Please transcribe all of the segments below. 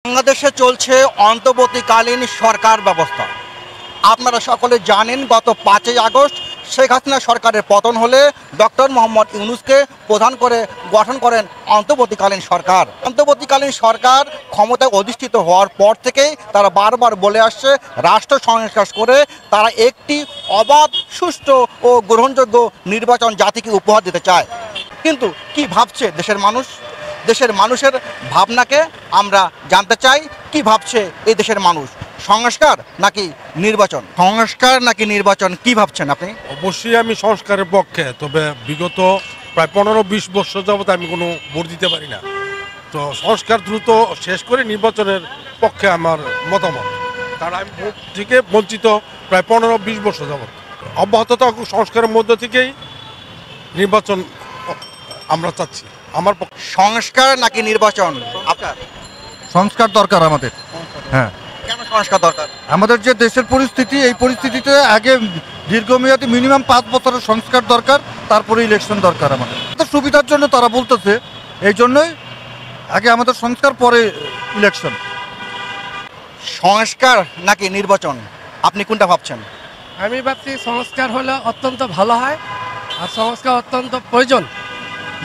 বাংলাদেশে চলছে অন্তর্বর্তীকালীন সরকার ব্যবস্থা। আপনারা সকলে জানেন, গত 5ই আগস্ট শেখ হাসিনা সরকারের পতন হলে ডক্টর মোহাম্মদ ইউনূসকে প্রধান করে গঠন করেন অন্তর্বর্তীকালীন সরকার। অন্তর্বর্তীকালীন সরকার ক্ষমতায় অধিষ্ঠিত হওয়ার পর থেকেই তারা বারবার বলে আসছে রাষ্ট্র সংস্কার করে তারা একটি অবাধ, সুষ্ঠু ও গ্রহণযোগ্য নির্বাচন জাতিকে উপহার দিতে চায়। কিন্তু কি ভাবছে দেশের মানুষ? দেশের মানুষের ভাবনাকে আমরা জানতে চাই। কি ভাবছে এই দেশের মানুষ? সংস্কার নাকি নির্বাচন? সংস্কার নাকি নির্বাচন, কি ভাবছেন আপনি? অবশ্যই আমি সংস্কারের পক্ষে, তবে বিগত প্রায় 15-20 বছর যাবত আমি কোনো ভোট দিতে পারি না। তো সংস্কার দ্রুত শেষ করে নির্বাচনের পক্ষে আমার মতামত, কারণ আমি ভোট থেকে বঞ্চিত প্রায় 15-20 বছর যাবত। অব্যাহত থাকুক সংস্কারের মধ্য থেকেই নির্বাচন আমরা চাচ্ছি। আমার সংস্কার নাকি নির্বাচন? আপনার সংস্কার দরকার আমাদের। হ্যাঁ, কেন সংস্কার দরকার? আমাদের যে দেশের পরিস্থিতি, এই পরিস্থিতিতে আগে দীর্ঘমেয়াদী মিনিমাম 5 বছরের সংস্কার দরকার, তারপরে ইলেকশন দরকার। আমাদের সুবিধার জন্য তারা বলতেছে, এই জন্যই আগে আমাদের সংস্কার, পরে ইলেকশন। সংস্কার নাকি নির্বাচন, আপনি কোনটা ভাবছেন? আমি ভাবছি সংস্কার হলে অত্যন্ত ভালো হয়, আর সংস্কার অত্যন্ত প্রয়োজন।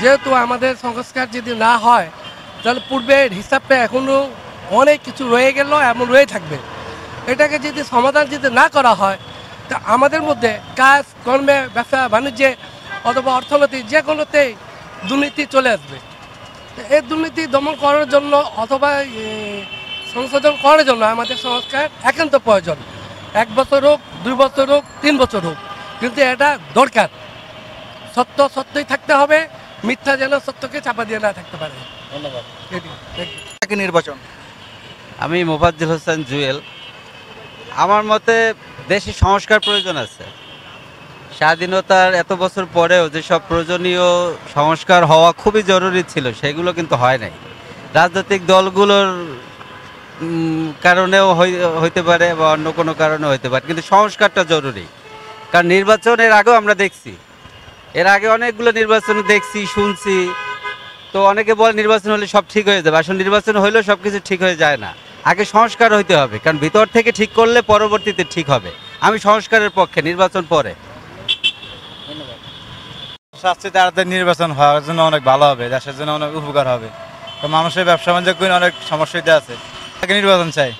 যেহেতু আমাদের সংস্কার যদি না হয় তাহলে পূর্বের হিসাবে এখনও অনেক কিছু রয়ে গেল, এমন রয়ে থাকবে। এটাকে যদি সমাধান যদি না করা হয় তা আমাদের মধ্যে কাজ কর্মে, ব্যবসা বাণিজ্যে অথবা অর্থনীতি যে কোনোতেই দুর্নীতি চলে আসবে। এই দুর্নীতি দমন করার জন্য অথবা সংশোধন করার জন্য আমাদের সংস্কার একান্ত প্রয়োজন। 1 বছর হোক, 2 বছর হোক, 3 বছর হোক, কিন্তু এটা দরকার। সত্য সত্যই থাকতে হবে, মিথ্যা যেন সত্যকে চাপা দিয়ে না থাকতে পারে। ধন্যবাদ। নির্বাচন। আমি মোফাজ্জল হোসেন জুয়েল। আমার মতে দেশে সংস্কার প্রয়োজন আছে। স্বাধীনতার এত বছর পরেও যেসব প্রয়োজনীয় সংস্কার হওয়া খুবই জরুরি ছিল, সেগুলো কিন্তু হয় নাই। রাজনৈতিক দলগুলোর কারণেও হইতে পারে বা অন্য কোনো কারণে হইতে পারে, কিন্তু সংস্কারটা জরুরি। কারণ নির্বাচনের আগেও আমরা দেখছি, এর আগে অনেকগুলো নির্বাচন দেখছি, শুনছি। তো অনেকে বলে নির্বাচন হলে সব ঠিক হয়ে যাবে। আসলে নির্বাচন হইলেও সব কিছু ঠিক হয়ে যায় না। আগে সংস্কার হইতে হবে, কারণ ভিতর থেকে ঠিক করলে পরবর্তীতে ঠিক হবে। আমি সংস্কারের পক্ষে, নির্বাচন পরে। সবচেয়ে তাড়াতাড়ি নির্বাচন হওয়ার জন্য অনেক ভালো হবে, দেশের জন্য অনেক উপকার হবে। তো মানুষের ব্যবসা বাণিজ্য অনেক সমস্যা আছে, নির্বাচন চাই।